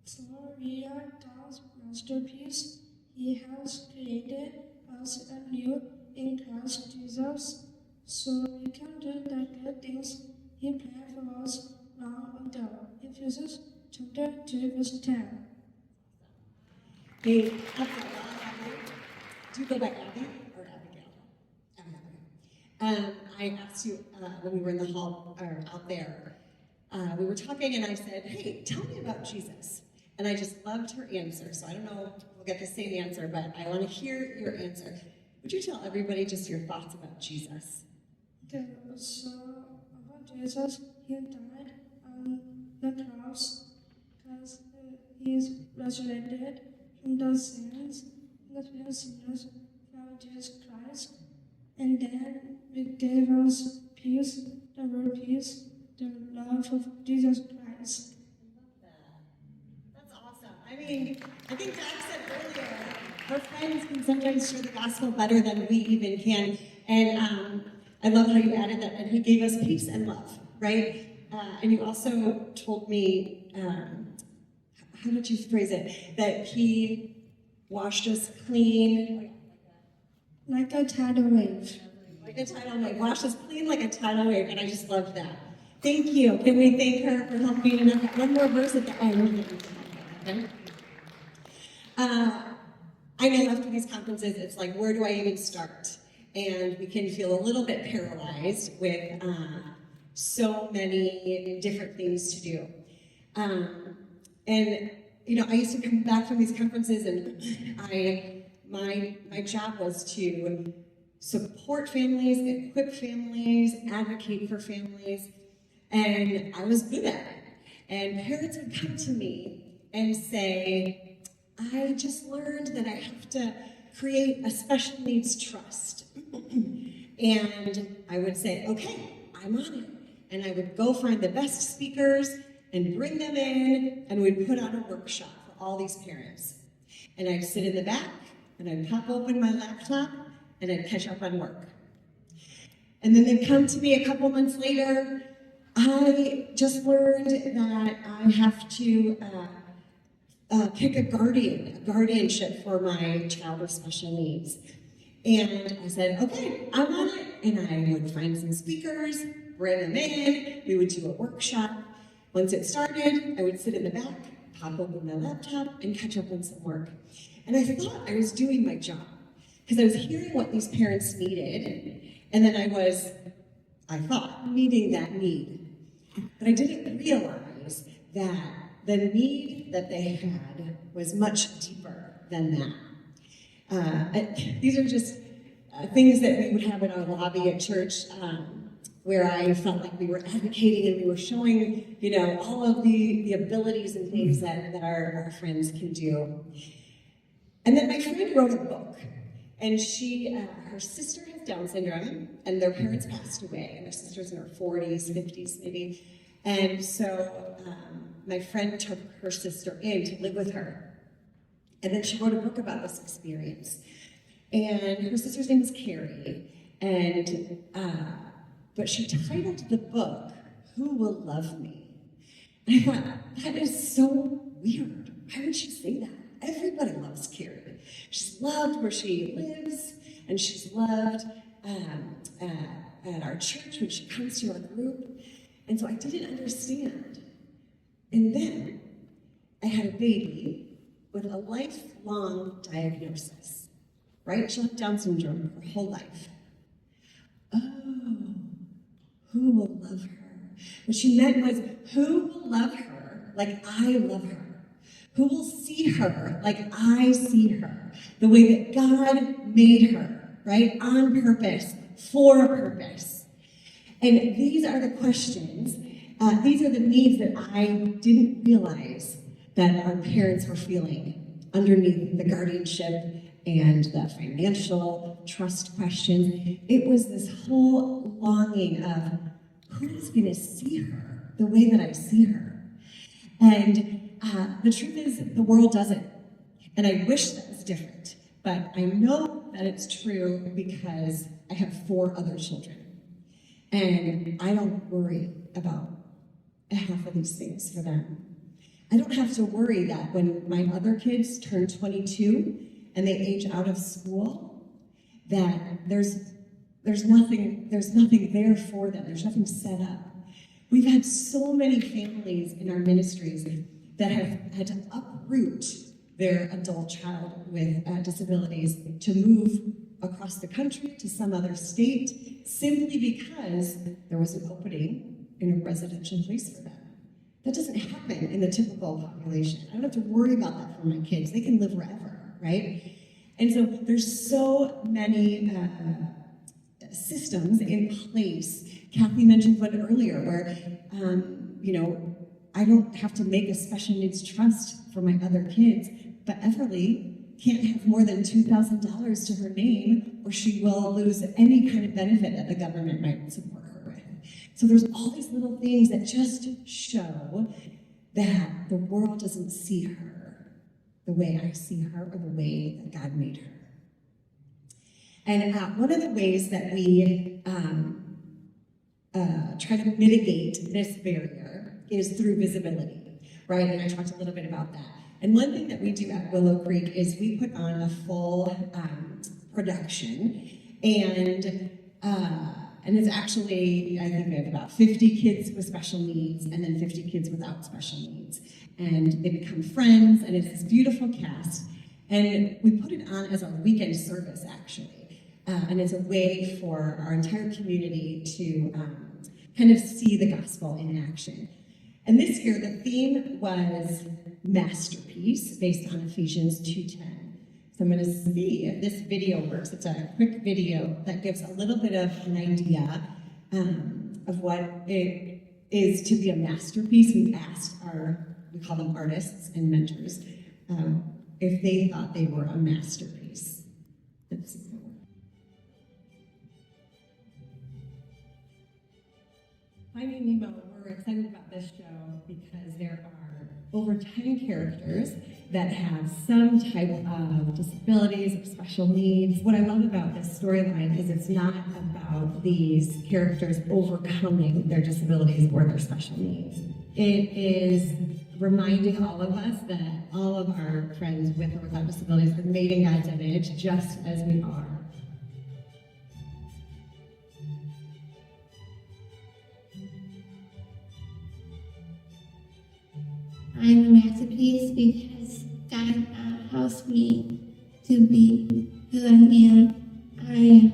For we are God's masterpiece. He has created us anew in Christ Jesus, so we can do the good things He planned for us long ago. Ephesians chapter 2, verse 10. Hey, do you go by Abby or Abigail? I asked you when we were in the hall or out there. We were talking, and I said, "Hey, tell me about Jesus." And I just loved her answer. So I don't know if we'll get the same answer, but I want to hear your answer. Would you tell everybody just your thoughts about Jesus? So about Jesus, He died on the cross because He is resurrected from the sins, the sinners from Jesus Christ, and then it gave us peace, the word peace, the love of Jesus Christ. That's awesome. I mean, I think Jack said earlier, our friends can sometimes share the gospel better than we even can. And I love how you added that, and He gave us peace and love, right? And you also told me, how did you phrase it? That He washed us clean. Like a tidal wave. Like a tidal wave. Washed us clean like a tidal wave, and I just love that. Thank you. Can we thank her for helping? And I've got one more verse at the end. Okay? I know after these conferences, it's like, where do I even start? And we can feel a little bit paralyzed with so many different things to do. And you know, I used to come back from these conferences, and my job was to support families, equip families, advocate for families, and I was good at it. And parents would come to me and say, I just learned that I have to create a special needs trust. And I would say, okay, I'm on it. And I would go find the best speakers and bring them in, and we'd put on a workshop for all these parents. And I'd sit in the back, and I'd pop open my laptop, and I'd catch up on work. And then they'd come to me a couple months later. I just learned that I have to pick a guardianship for my child with special needs. And I said, okay, I'm on it. And I would find some speakers, bring them in, we would do a workshop. Once it started, I would sit in the back, pop open my laptop, and catch up on some work. And I thought I was doing my job, because I was hearing what these parents needed, and then I thought, meeting that need. But I didn't realize that the need that they had was much deeper than that. These are just things that we would have in our lobby at church, where I felt like we were advocating and we were showing, you know, all of the abilities and things that our friends can do. And then my friend wrote a book, and her sister has Down syndrome, and their parents passed away, and her sister's in her 40s, 50s maybe. And so my friend took her sister in to live with her. And then she wrote a book about this experience. And her sister's name was Carrie. And but she titled the book, Who Will Love Me? And I thought, that is so weird. Why would she say that? Everybody loves Carrie. She's loved where she lives, and she's loved at our church when she comes to our group. And so I didn't understand. And then I had a baby with a lifelong diagnosis, right? She'll have Down syndrome her whole life. Oh, who will love her? What she meant was, who will love her like I love her? Who will see her like I see her? The way that God made her, right? On purpose, for a purpose. And these are the questions, these are the needs that I didn't realize that our parents were feeling underneath the guardianship and the financial trust questions. It was this whole longing of, who's going to see her the way that I see her? And the truth is, the world doesn't. And I wish that was different. But I know that it's true because I have 4 other children. And I don't worry about half of these things for them. I don't have to worry that when my other kids turn 22 and they age out of school, that there's nothing there for them. There's nothing set up. We've had so many families in our ministries that have had to uproot their adult child with disabilities to move across the country to some other state simply because there was an opening in a residential place for them. That doesn't happen in the typical population. I don't have to worry about that for my kids. They can live wherever, right? And so there's so many systems in place. Kathy mentioned one earlier where, I don't have to make a special needs trust for my other kids, but Everly can't have more than $2,000 to her name or she will lose any kind of benefit that the government might support her with. So there's all these little things that just show that the world doesn't see her the way I see her or the way that God made her. And one of the ways that we try to mitigate this barrier is through visibility, right? And I talked a little bit about that. And one thing that we do at Willow Creek is we put on a full production, and it's actually, I think we have about 50 kids with special needs and then 50 kids without special needs. And they become friends, and it's this beautiful cast. And we put it on as our weekend service, actually. And it's a way for our entire community to kind of see the gospel in action. And this year, the theme was masterpiece, based on Ephesians 2:10. So I'm going to see if this video works. It's a quick video that gives a little bit of an idea of what it is to be a masterpiece. We asked we call them artists and mentors, if they thought they were a masterpiece. Let's see. Hi, Nemo. We're excited about this show because there are over 10 characters that have some type of disabilities or special needs. What I love about this storyline is it's not about these characters overcoming their disabilities or their special needs. It is reminding all of us that all of our friends with or without disabilities are made in God's image just as we are. I'm a masterpiece because God helps me to be who I am. I am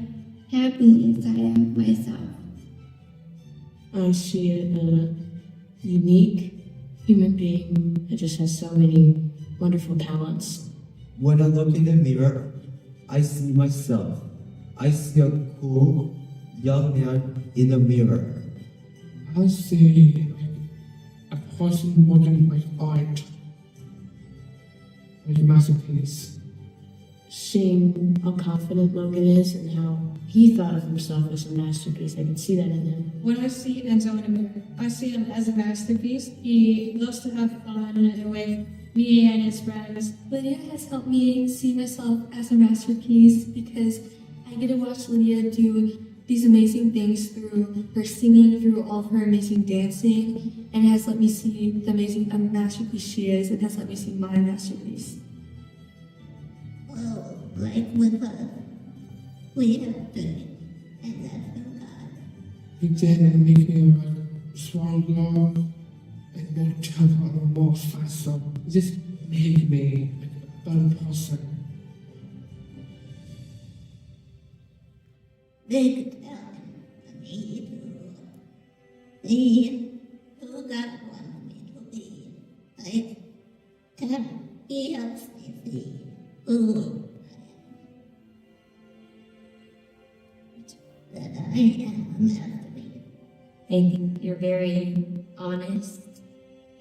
happy inside of myself. I see a unique human being that just has so many wonderful talents. When I look in the mirror, I see myself. I see a cool young man in the mirror. I see a person working with art, like a masterpiece. Seeing how confident Logan is and how he thought of himself as a masterpiece, I can see that in him. When I see Enzo in a mirror, I see him as a masterpiece. He loves to have fun with me and his friends. Lydia has helped me see myself as a masterpiece because I get to watch Lydia do these amazing things through her singing, through all of her amazing dancing, and it has let me see the amazing masterpiece she is, and has let me see my masterpiece. Well, like with us, we have to, and that's from God. He did make me stronger and more tougher and more faster. It just made me a better person. They could tell me to be who God wants me to be. Like, He helps me see who that I am a masterpiece. I think you're very honest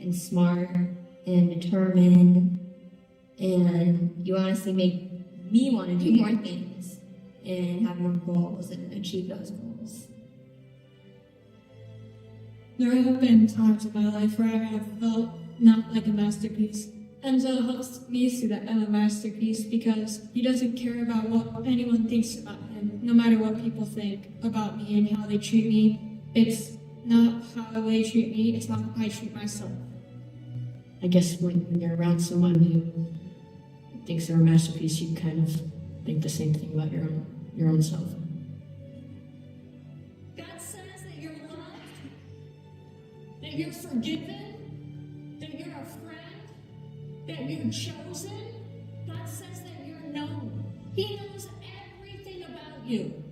and smart and determined, and you honestly make me want to do more things and have more goals and achieve those goals. There have been times in my life where I have felt not like a masterpiece. Enzo helps me see that I'm a masterpiece because he doesn't care about what anyone thinks about him, no matter what people think about me and how they treat me. It's not how they treat me, it's not how I treat myself. I guess when you're around someone who thinks they're a masterpiece, you kind of think the same thing about your own self. God says that you're loved, that you're forgiven, that you're a friend, that you're chosen. God says that you're known. He knows everything about you.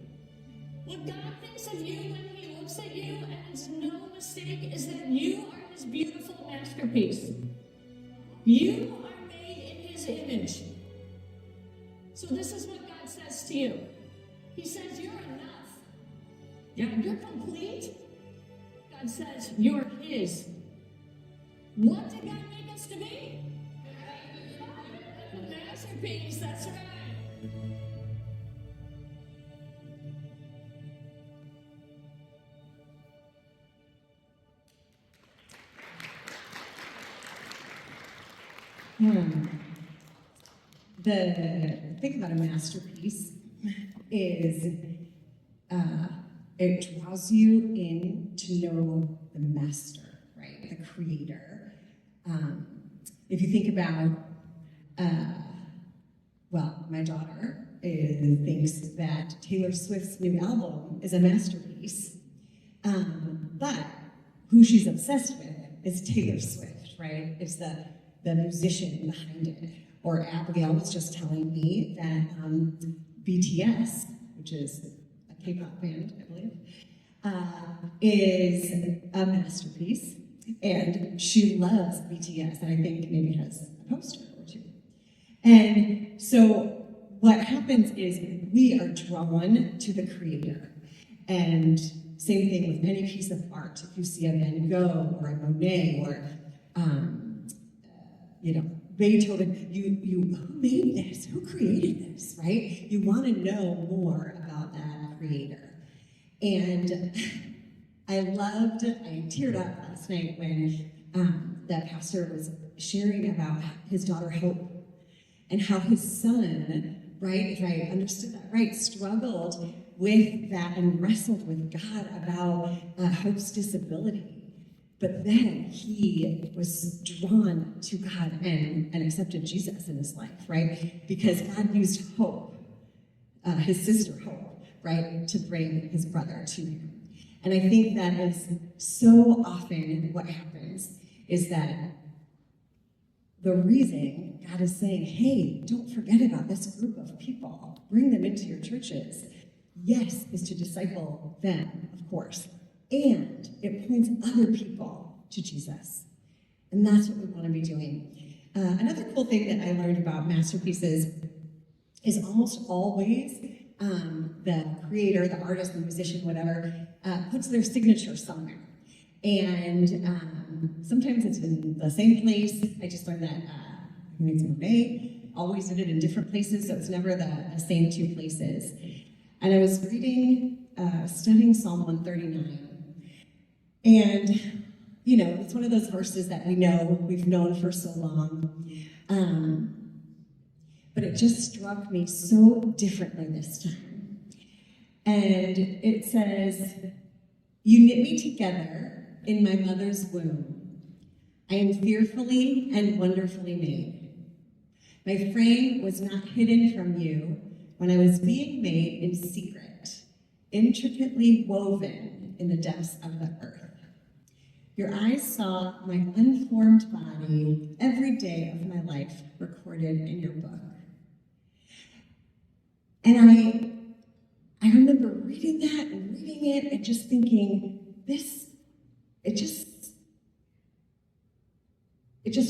What God thinks of you when He looks at you, and it's no mistake, is that you are His beautiful masterpiece. You are made in His image. So this is what God says to you. He says you're enough. Yeah, you're complete. God says you're His. What did God make us to be? A masterpiece, that's right. The thing about a masterpiece is it draws you in to know the master, right? The creator. If you think about, well, my daughter thinks that Taylor Swift's new album is a masterpiece, but who she's obsessed with is Taylor Swift, right? It's the musician behind it. Or Abigail was just telling me that BTS, which is a K-pop band, I believe, is a masterpiece, and she loves BTS, and I think maybe has a poster or two. And so what happens is we are drawn to the creator, and same thing with any piece of art. If you see a Van Gogh or a Monet or Beethoven, you who made this? Who created this, right? You want to know more about that creator. And I teared up last night when that pastor was sharing about his daughter Hope and how his son, right, if I understood that right, struggled with that and wrestled with God about Hope's disability. But then he was drawn to God and accepted Jesus in his life, right? Because God used Hope, his sister Hope, right, to bring his brother to him. And I think that is so often what happens is that the reason God is saying, hey, don't forget about this group of people. Bring them into your churches. Yes, is to disciple them, of course. And it points other people to Jesus. And that's what we want to be doing. Another cool thing that I learned about masterpieces is almost always the creator, the artist, the musician, whatever, puts their signature somewhere. And sometimes it's in the same place. I just learned that Monet always did it in different places, so it's never the same two places. And I was studying Psalm 139. And, it's one of those verses that we've known for so long. But it just struck me so differently this time. And it says, "You knit me together in my mother's womb. I am fearfully and wonderfully made. My frame was not hidden from you when I was being made in secret, intricately woven in the depths of the earth. Your eyes saw my unformed body, every day of my life recorded in your book." And I remember reading that and reading it and just thinking, it just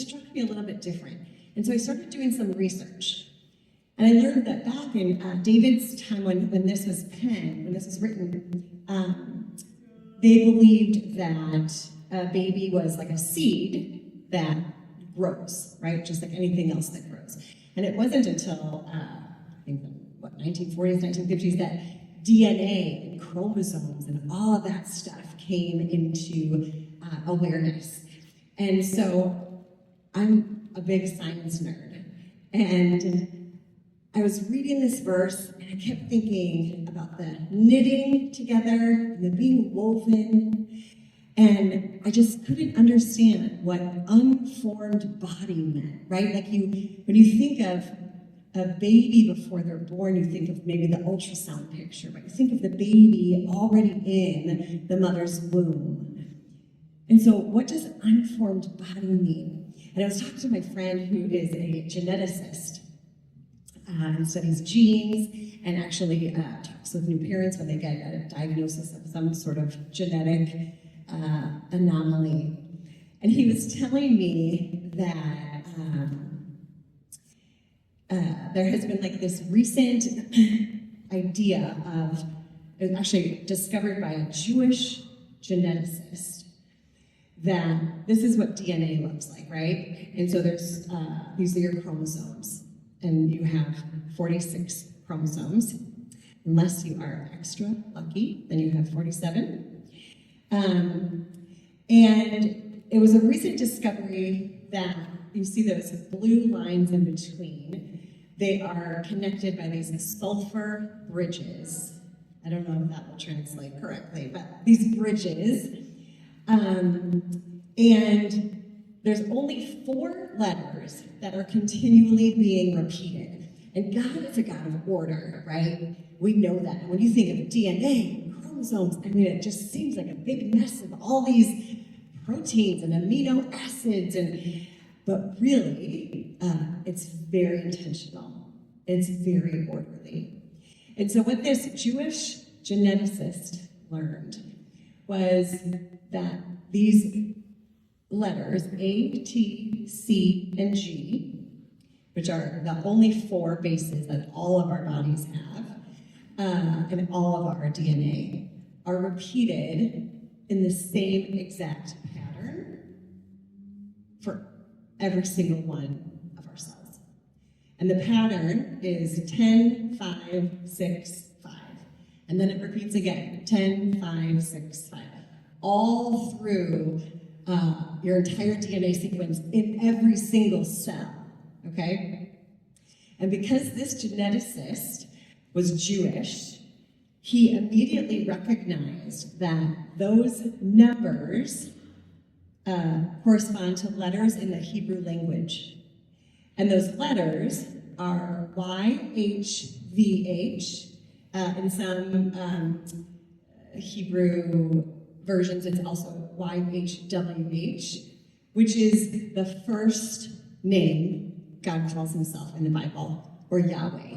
struck me a little bit different. And so I started doing some research. And I learned that back in David's time when this was penned, when this was written, they believed that a baby was like a seed that grows, right? Just like anything else that grows. And it wasn't until, I think, 1940s, 1950s, that DNA and chromosomes and all of that stuff came into awareness. And so I'm a big science nerd. And I was reading this verse and I kept thinking about the knitting together and the being woven. And I just couldn't understand what unformed body meant, right? Like when you think of a baby before they're born, you think of maybe the ultrasound picture, but you think of the baby already in the mother's womb. And so what does unformed body mean? And I was talking to my friend who is a geneticist and studies genes and actually talks with new parents when they get a diagnosis of some sort of genetic anomaly. And he was telling me that there has been like this recent idea of, it was actually discovered by a Jewish geneticist, that this is what DNA looks like, right? And so there's, these are your chromosomes, and you have 46 chromosomes. Unless you are extra lucky, then you have 47. And it was a recent discovery that you see those blue lines in between. They are connected by these sulfur bridges. I don't know if that will translate correctly, but these bridges. And there's only 4 letters that are continually being repeated. And God is a God of order, right? We know that. When you think of DNA, chromosomes, I mean, it just seems like a big mess of all these proteins and amino acids, but really, it's very intentional. It's very orderly. And so what this Jewish geneticist learned was that these letters, A, T, C, and G, which are the only 4 bases that all of our bodies have, and all of our DNA, are repeated in the same exact pattern for every single one of our cells. And the pattern is 10, 5, 6, 5. And then it repeats again, 10, 5, 6, 5. All through your entire DNA sequence in every single cell, okay? And because this geneticist was Jewish, he immediately recognized that those numbers correspond to letters in the Hebrew language. And those letters are YHVH. In some Hebrew versions, it's also YHWH, which is the first name God calls himself in the Bible, or Yahweh.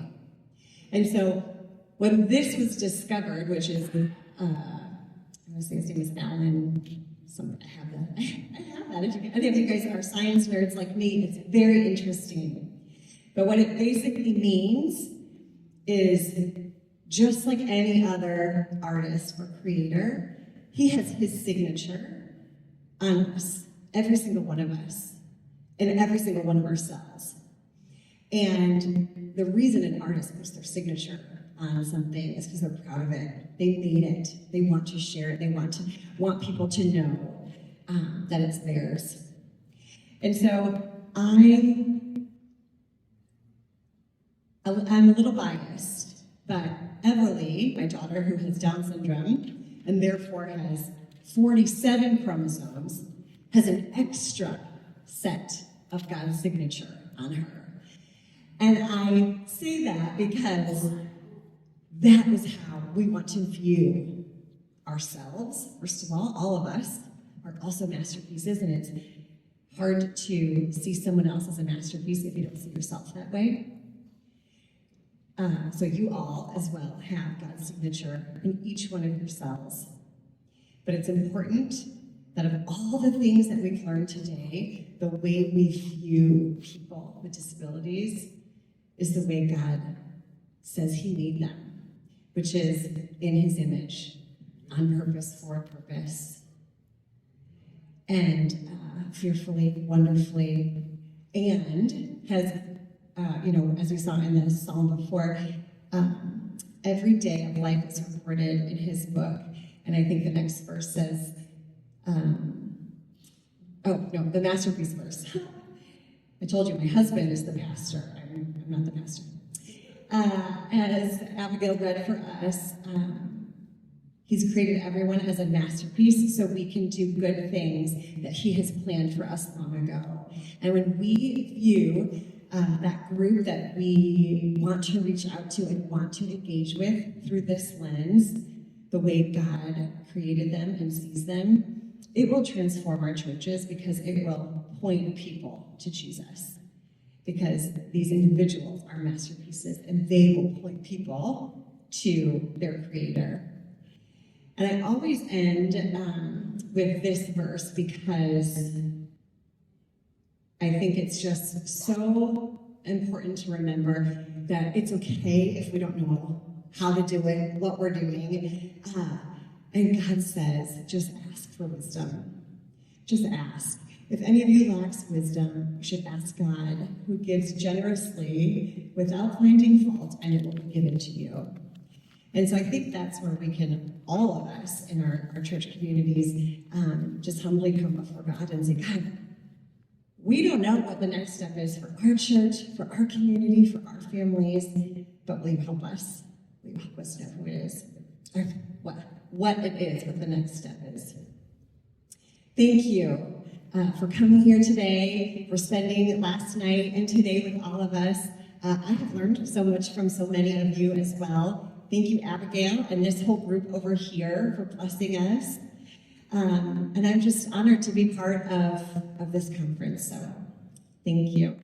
And so when this was discovered, which is, I want to say his name is Alan, I have that. I have that. If any of you guys are science nerds like me, it's very interesting. But what it basically means is, just like any other artist or creator, he has his signature on us, every single one of us, in every single one of our cells. And the reason an artist puts their signature on something is because they're proud of it. They made it. They want to share it. They want people to know that it's theirs. And so I'm a little biased, but Everly, my daughter who has Down syndrome and therefore has 47 chromosomes, has an extra set of God's signature on her. And I say that because that is how we want to view ourselves. First of all of us are also masterpieces, and it's hard to see someone else as a masterpiece if you don't see yourself that way. So you all, as well, have God's signature in each one of your cells. But it's important that of all the things that we've learned today, the way we view people with disabilities is the way God says he made them, which is in his image, on purpose, for a purpose, and fearfully, wonderfully, and has, as we saw in the psalm before, every day of life is recorded in his book. And I think the next verse says, the masterpiece verse. I told you my husband is the pastor. I'm not the pastor. As Abigail read for us, He's created everyone as a masterpiece so we can do good things that he has planned for us long ago. And when we view that group that we want to reach out to and want to engage with through this lens, the way God created them and sees them, it will transform our churches because it will point people to Jesus. Because these individuals are masterpieces and they will point people to their creator. And I always end with this verse because I think it's just so important to remember that it's okay if we don't know how to do it, what we're doing. And God says, just ask for wisdom. Just ask. If any of you lacks wisdom, you should ask God, who gives generously without finding fault, and it will be given to you. And so I think that's where we can, all of us in our church communities, just humbly come before God and say, God, we don't know what the next step is for our church, for our community, for our families, but will you help us? Will you help us know who it is, or what it is, what the next step is? Thank you for coming here today, for spending last night and today with all of us. I have learned so much from so many of you as well. Thank you, Abigail, and this whole group over here for blessing us. And I'm just honored to be part of this conference, so thank you.